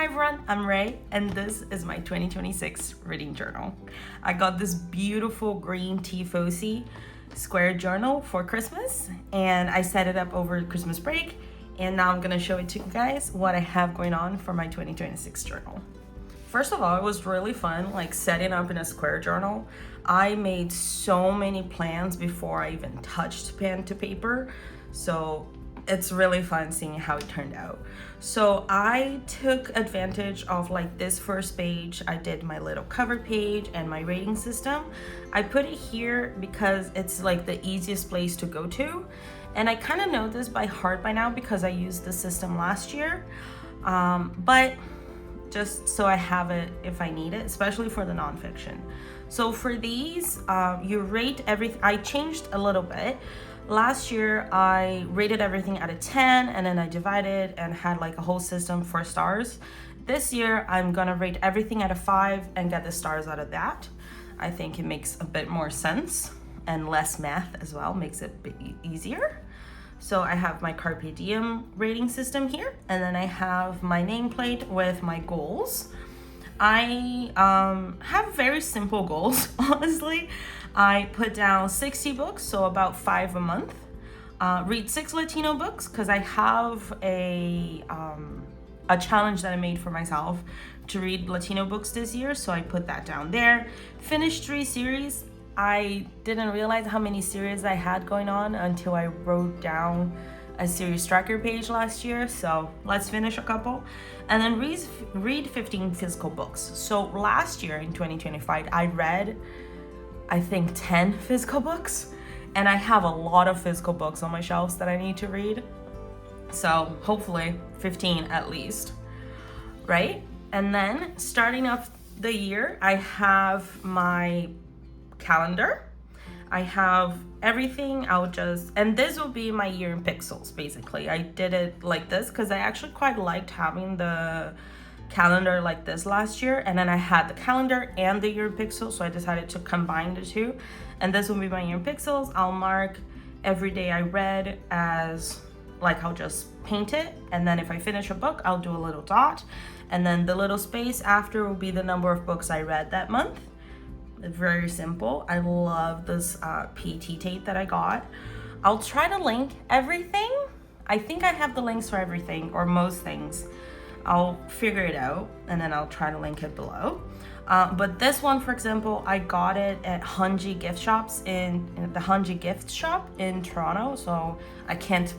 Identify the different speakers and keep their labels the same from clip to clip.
Speaker 1: Hi everyone, I'm Ray, and this is my 2026 reading journal. I got this beautiful green Tiefossi square journal for Christmas, and I set it up over Christmas break, and now I'm gonna show it to you guys what I have going on for my 2026 journal. First of all, it was really fun, like setting up in a square journal. I made so many plans before I even touched pen to paper, so it's really fun seeing how it turned out. So I took advantage of like this first page. I did my little cover page and my rating system. I put it here because it's like the easiest place to go to. And I kind of know this by heart by now because I used the system last year. But just so I have it if I need it, especially for the nonfiction. So for these, you rate everything. I changed a little bit. Last year, I rated everything out of 10 and then I divided and had like a whole system for stars. This year, I'm gonna rate everything out of 5 and get the stars out of that. I think it makes a bit more sense and less math as well, makes it a bit easier. So I have my Carpe Diem rating system here, and then I have my nameplate with my goals. I have very simple goals, honestly. I put down 60 books, so about 5 a month. Read 6 Latino books, because I have a challenge that I made for myself to read Latino books this year, so I put that down there. Finish 3 series. I didn't realize how many series I had going on until I wrote down a series tracker page last year, so let's finish a couple. And then read 15 physical books. So last year in 2025, I read, I think 10 physical books, and I have a lot of physical books on my shelves that I need to read. So hopefully 15 at least, right? And then starting off the year, I have my calendar. I have everything. And this will be my year in pixels, basically. I did it like this because I actually quite liked having the calendar like this last year, and then I had the calendar and the year in pixels, so I decided to combine the two, and this will be my year in pixels. I'll mark every day I read as like, I'll just paint it, and then if I finish a book, I'll do a little dot, and then the little space after will be the number of books I read that month. Very simple. I love this PT tape that I got. I'll try to link everything. I think I have the links for everything, or most things. I'll figure it out and then I'll try to link it below. But this one, for example, I got it at Hunji gift shops in the Hunji gift shop in Toronto. So I can't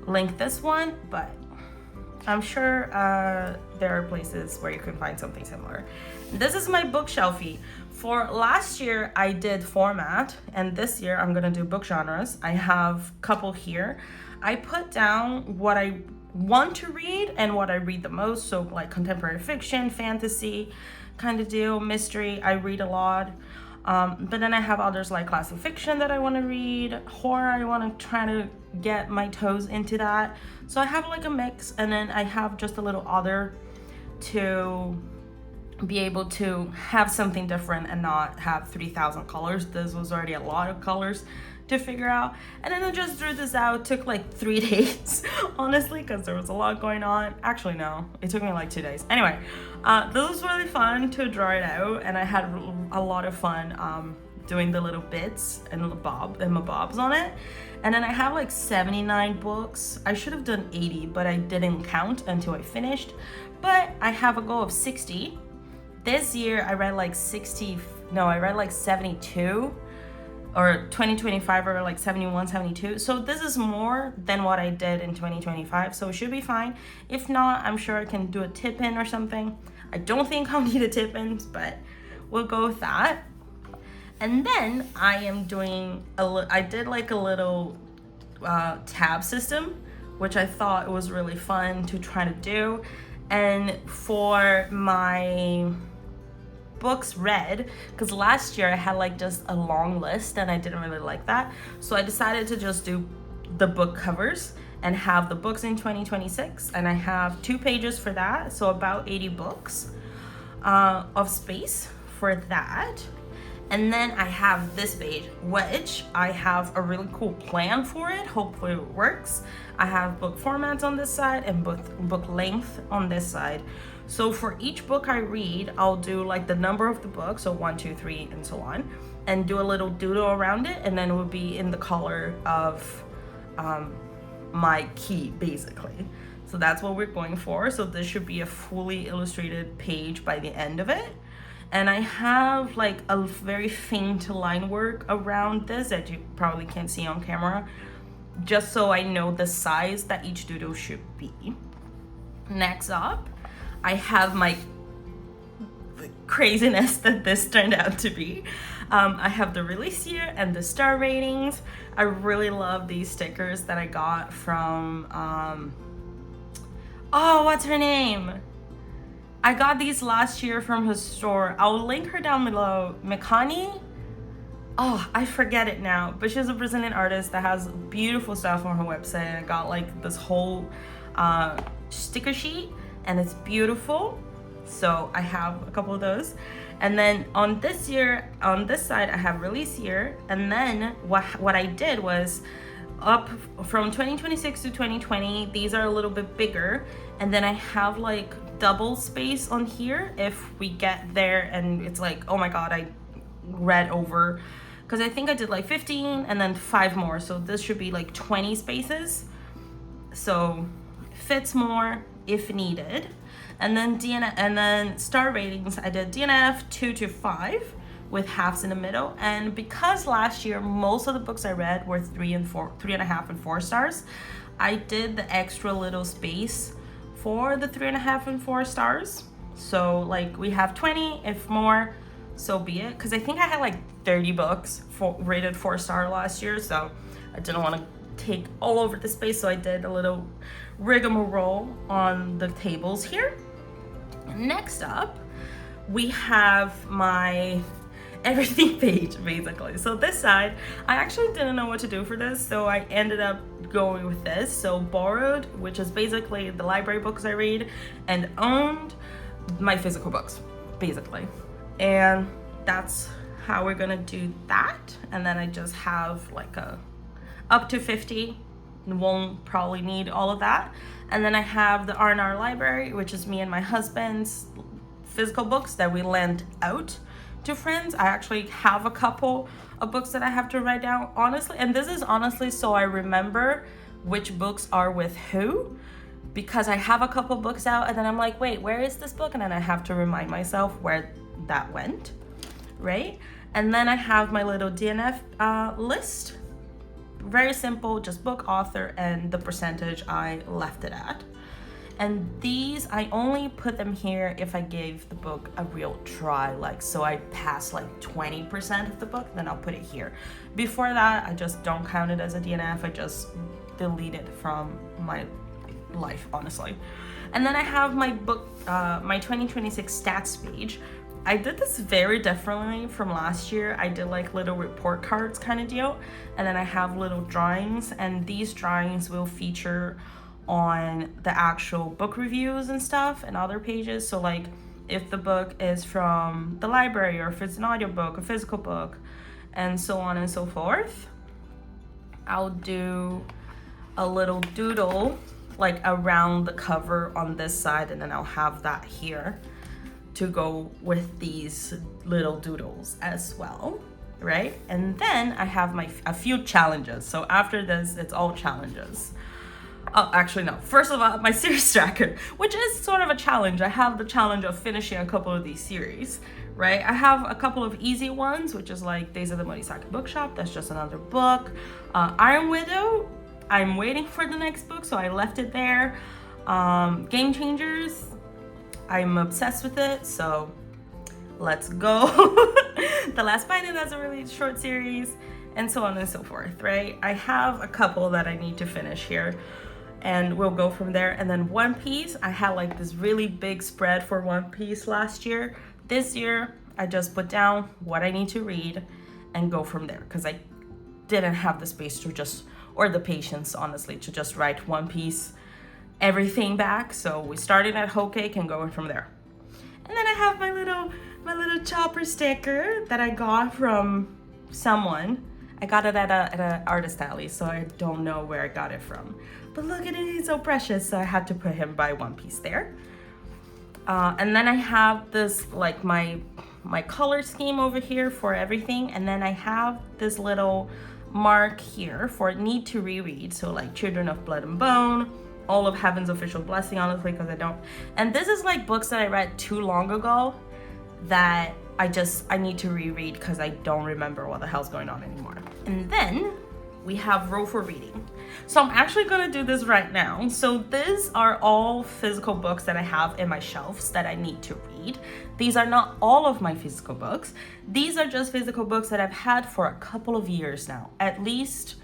Speaker 1: link this one, but I'm sure there are places where you can find something similar. This is my bookshelfie. For last year, I did format, and this year I'm gonna do book genres. I have a couple here. I put down what I want to read and what I read the most. So like contemporary fiction, fantasy kind of deal, mystery, I read a lot. But then I have others like classic fiction that I want to read, horror, I want to try to get my toes into that. So I have like a mix, and then I have just a little other to be able to have something different and not have 3,000 colors. This was already a lot of colors to figure out, and then I just drew this out. It took like 3 days, honestly, because there was a lot going on. Actually, no, it took me like 2 days. Anyway, this was really fun to draw it out, and I had a lot of fun doing the little bits and the bobs on it. And then I have like 79 books. I should have done 80, but I didn't count until I finished. But I have a goal of 60. This year I read like 72. Or 2025 or like 71, 72. So this is more than what I did in 2025, so it should be fine. If not, I'm sure I can do a tip-in or something. I don't think I'll need a tip-in, but we'll go with that. And then I am doing I did like a little tab system, which I thought was really fun to try to do. And for my books read, because last year I had like just a long list and I didn't really like that, so I decided to just do the book covers and have the books in 2026, and I have 2 pages for that, so about 80 books of space for that. And then I have this page, which I have a really cool plan for it. Hopefully it works. I have book formats on this side and book length on this side. So for each book I read, I'll do like the number of the book, so 1, 2, 3, and so on, and do a little doodle around it, and then it will be in the color of my key, basically. So that's what we're going for. So this should be a fully illustrated page by the end of it. And I have like a very faint line work around this that you probably can't see on camera, just so I know the size that each doodle should be. Next up, I have my craziness that this turned out to be. I have the release year and the star ratings. I really love these stickers that I got from, oh, what's her name? I got these last year from her store. I'll link her down below. Mikani? Oh, I forget it now. But she's a Brazilian artist that has beautiful stuff on her website. I got like this whole sticker sheet, and it's beautiful. So I have a couple of those. And then on this year, on this side, I have release year. And then what I did was up from 2026 to 2020, these are a little bit bigger. And then I have like double space on here if we get there and it's like, oh my God, I read over. Because I think I did like 15 and then 5 more. So this should be like 20 spaces. So fits more if needed. And then DNF, and then star ratings, I did DNF 2 to 5 with halves in the middle. And because last year most of the books I read were 3.5 and 4 stars, I did the extra little space for the 3.5 and 4 stars. So like we have 20, if more, so be it. Because I think I had like 30 books rated 4-star last year, so I didn't want to take all over the space, so I did a little rigmarole on the tables here. Next up, we have my everything page, basically. So this side, I actually didn't know what to do for this, so I ended up going with this. So borrowed, which is basically the library books I read, and owned, my physical books, basically. And that's how we're gonna do that. And then I just have like a up to 50, won't probably need all of that. And then I have the R&R library, which is me and my husband's physical books that we lend out to friends. I actually have a couple of books that I have to write down, honestly. And this is honestly so I remember which books are with who, because I have a couple books out and then I'm like, wait, where is this book? And then I have to remind myself where that went, right? And then I have my little DNF list. Very simple, just book, author, and the percentage I left it at. And these, I only put them here if I gave the book a real try, like so I pass like 20% of the book, then I'll put it here. Before that, I just don't count it as a DNF, I just delete it from my life, honestly. And then I have my book, my 2026 stats page. I did this very differently from last year. I did like little report cards kind of deal. And then I have little drawings, and these drawings will feature on the actual book reviews and stuff and other pages. So like if the book is from the library, or if it's an audiobook, a physical book, and so on and so forth, I'll do a little doodle like around the cover on this side, and then I'll have that here to go with these little doodles as well, right? And then I have a few challenges. So after this, it's all challenges. Oh, actually no. First of all, my series tracker, which is sort of a challenge. I have the challenge of finishing a couple of these series, right? I have a couple of easy ones, which is like Days of the Morisaki Bookshop. That's just another book. Iron Widow, I'm waiting for the next book, so I left it there. Game Changers, I'm obsessed with it, so let's go. The Last Binding, that's a really short series, and so on and so forth, right? I have a couple that I need to finish here, and we'll go from there. And then One Piece, I had like this really big spread for One Piece last year. This year, I just put down what I need to read and go from there, because I didn't have the space to just, or the patience, honestly, to just write One Piece everything back. So we started at Whole Cake and going from there. And then I have my little my little chopper sticker that I got from someone. I got it at a artist alley, so I don't know where I got it from. But look at it, he's so precious, so I had to put him by one piece there. And then I have this, like my color scheme over here for everything. And then I have this little mark here for need to reread. So like Children of Blood and Bone, all of Heaven's Official Blessing, honestly, because I don't. And this is like books that I read too long ago that I need to reread because I don't remember what the hell's going on anymore. And then we have row for reading. So I'm actually gonna do this right now. So these are all physical books that I have in my shelves that I need to read. These are not all of my physical books. These are just physical books that I've had for a couple of years now. At least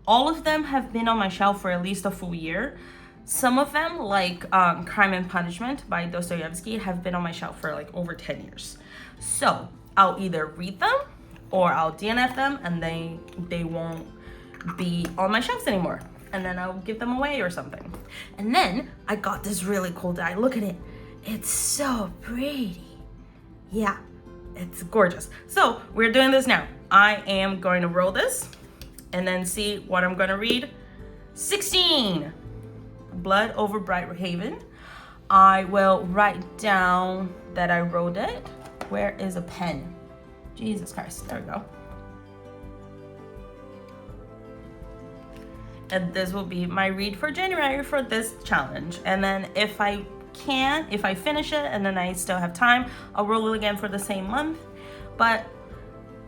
Speaker 1: all of them have been on my shelf for at least a full year. Some of them, like Crime and Punishment by Dostoevsky, have been on my shelf for like over 10 years. So I'll either read them or I'll DNF them and they won't be on my shelves anymore. And then I'll give them away or something. And then I got this really cool die. Look at it. It's so pretty. Yeah, it's gorgeous. So we're doing this now. I am going to roll this and then see what I'm gonna read. 16. Blood over Bright Haven. I will write down that I wrote it. Where is a pen? Jesus Christ, there we go. And this will be my read for January for this challenge. And then if I finish it and then I still have time, I'll roll it again for the same month. But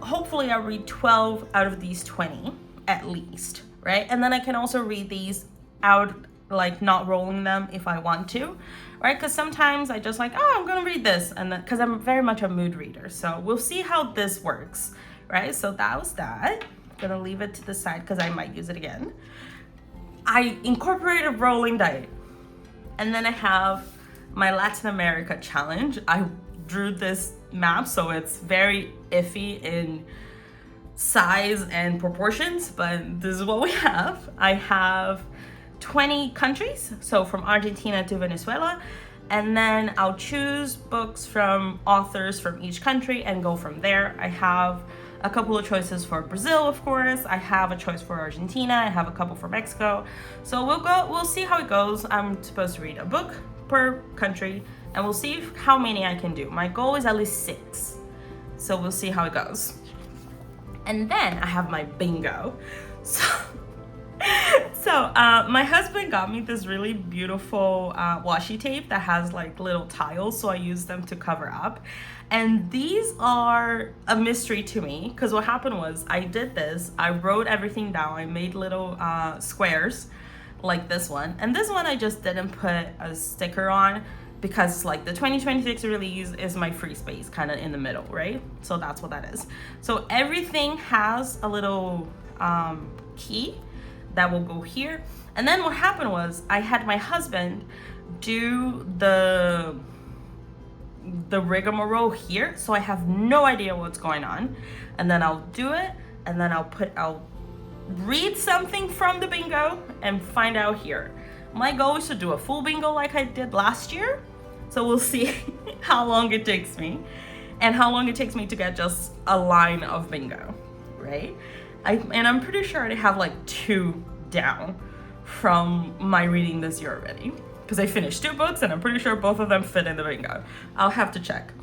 Speaker 1: hopefully I'll read 12 out of these 20 at least, right? And then I can also read these out, like not rolling them if I want to, right? Because sometimes I just like, oh, I'm gonna read this, and then because I'm very much a mood reader, so we'll see how this works, right? So that was that. I'm gonna leave it to the side because I might use it again. I incorporated rolling die, and then I have my Latin America challenge. I drew this map, so it's very iffy in size and proportions, but this is what we have. I have 20 countries, so from Argentina to Venezuela, and then I'll choose books from authors from each country and go from there. I have a couple of choices for Brazil, of course. I have a choice for Argentina. I have a couple for Mexico. So we'll see how it goes. I'm supposed to read a book per country, and we'll see how many I can do. My goal is at least 6, so we'll see how it goes. And then I have my bingo. So my husband got me this really beautiful washi tape that has like little tiles, so I use them to cover up. And these are a mystery to me because what happened was I did this, I wrote everything down, I made little squares like this one. And this one I just didn't put a sticker on because like the 2026 release is my free space kind of in the middle, right? So that's what that is. So everything has a little key that will go here. And then what happened was I had my husband do the rigmarole here, so I have no idea what's going on. And then I'll do it, and then I'll read something from the bingo and find out here. My goal is to do a full bingo like I did last year, so we'll see how long it takes me and how long it takes me to get just a line of bingo, right? And I'm pretty sure I have like 2 down from my reading this year already, because I finished 2 books and I'm pretty sure both of them fit in the bingo. I'll have to check.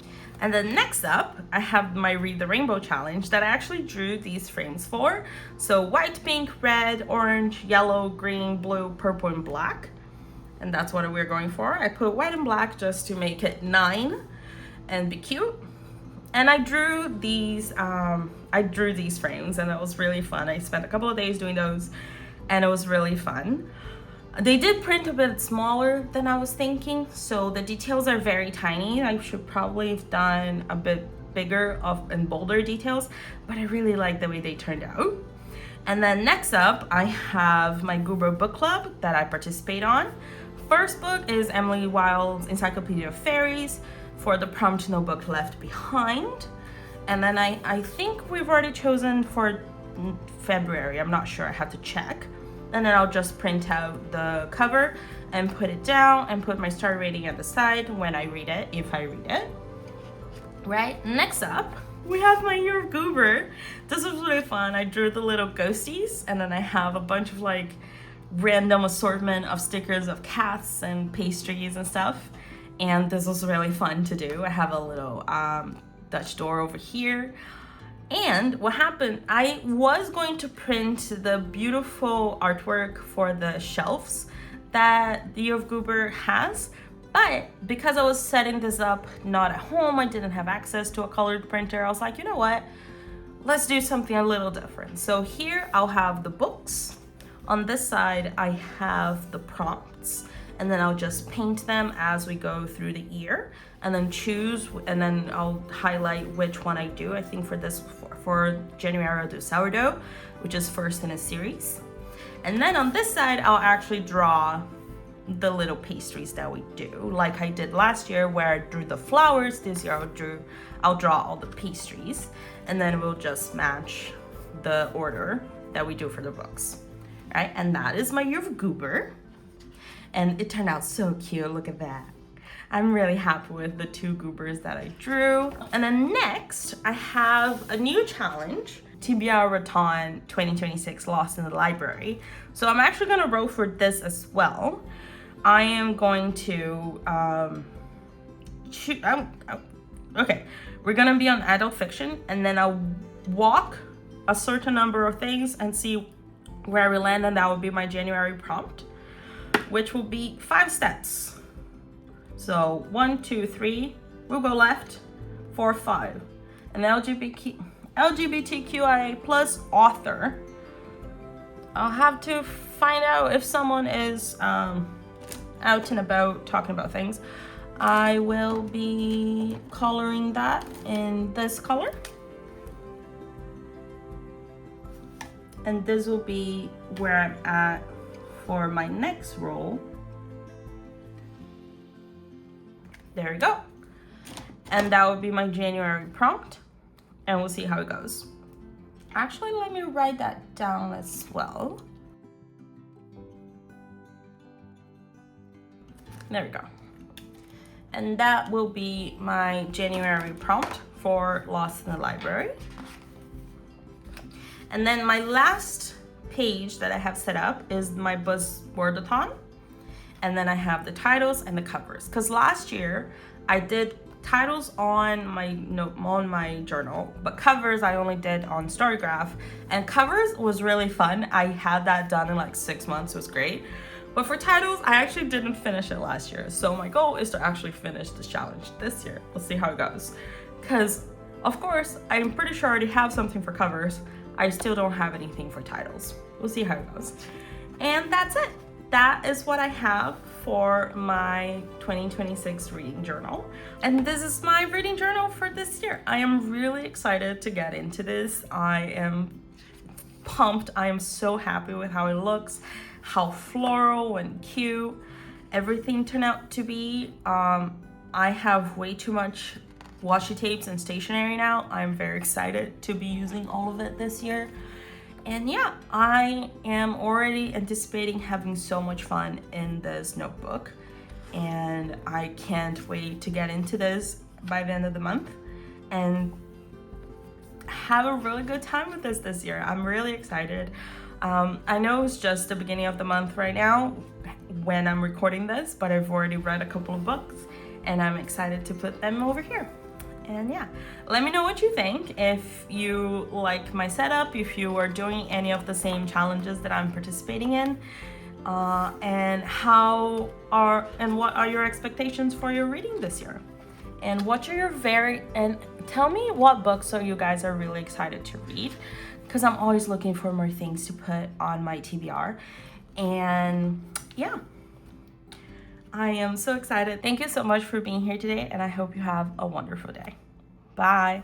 Speaker 1: And then next up, I have my Read the Rainbow challenge that I actually drew these frames for. So white, pink, red, orange, yellow, green, blue, purple, and black. And that's what we're going for. I put white and black just to make it 9 and be cute. And I drew these frames, and it was really fun. I spent a couple of days doing those, and it was really fun. They did print a bit smaller than I was thinking, so the details are very tiny. I should probably have done a bit bigger and bolder details, but I really like the way they turned out. And then next up, I have my Goober Book Club that I participate on. First book is Emily Wilde's Encyclopedia of Fairies for the Prompt No Book Left Behind. And then I think we've already chosen for February. I'm not sure, I have to check. And then I'll just print out the cover and put it down and put my star rating at the side when I read it, if I read it. Right, next up, we have my Year of Goober. This was really fun. I drew the little ghosties, and then I have a bunch of like random assortment of stickers of cats and pastries and stuff. And this was really fun to do. I have a little Dutch door over here. And what happened, I was going to print the beautiful artwork for the shelves that the Year of Goober has, but because I was setting this up not at home, I didn't have access to a colored printer. I was like, you know what? Let's do something a little different. So here I'll have the books. On this side, I have the prompts, and then I'll just paint them as we go through the year, and then choose, and then I'll highlight which one I do. I think for this, for January, I'll do sourdough, which is first in a series. And then on this side, I'll actually draw the little pastries that we do, like I did last year where I drew the flowers. This year I'll draw all the pastries, and then we'll just match the order that we do for the books. Right, and that is my Year of Goober, and it turned out so cute. Look at that. I'm really happy with the 2 goobers that I drew. And then next, I have a new challenge, TBR Raton 2026 Lost in the Library. So I'm actually gonna roll for this as well. I am going to okay, we're gonna be on adult fiction, and then I'll walk a certain number of things and see where we land, and that will be my January prompt, which will be 5 steps. So 1, 2, 3, we'll go left, 4, 5. And LGBTQIA plus author. I'll have to find out if someone is out and about talking about things. I will be coloring that in this color. And this will be where I'm at for my next roll. There we go. And that would be my January prompt. And we'll see how it goes. Actually, let me write that down as well. There we go. And that will be my January prompt for Lost in the Library. And then my last page that I have set up is my Buzzwordathon. And then I have the titles and the covers. Because last year I did titles on my journal, but covers I only did on Storygraph. And covers was really fun. I had that done in like 6 months. It was great. But for titles, I actually didn't finish it last year. So my goal is to actually finish this challenge this year. We'll see how it goes. Because, of course, I'm pretty sure I already have something for covers. I still don't have anything for titles. We'll see how it goes. And that's it. That is what I have for my 2026 reading journal. And this is my reading journal for this year. I am really excited to get into this. I am pumped. I am so happy with how it looks, how floral and cute everything turned out to be. I have way too much washi tapes and stationery now. I'm very excited to be using all of it this year. And yeah, I am already anticipating having so much fun in this notebook. And I can't wait to get into this by the end of the month and have a really good time with this year. I'm really excited. I know it's just the beginning of the month right now when I'm recording this, but I've already read a couple of books and I'm excited to put them over here. And yeah, let me know what you think. If you like my setup, if you are doing any of the same challenges that I'm participating in, and what are your expectations for your reading this year? And and tell me what books you guys are really excited to read, because I'm always looking for more things to put on my TBR. And yeah, I am so excited. Thank you so much for being here today, and I hope you have a wonderful day. Bye.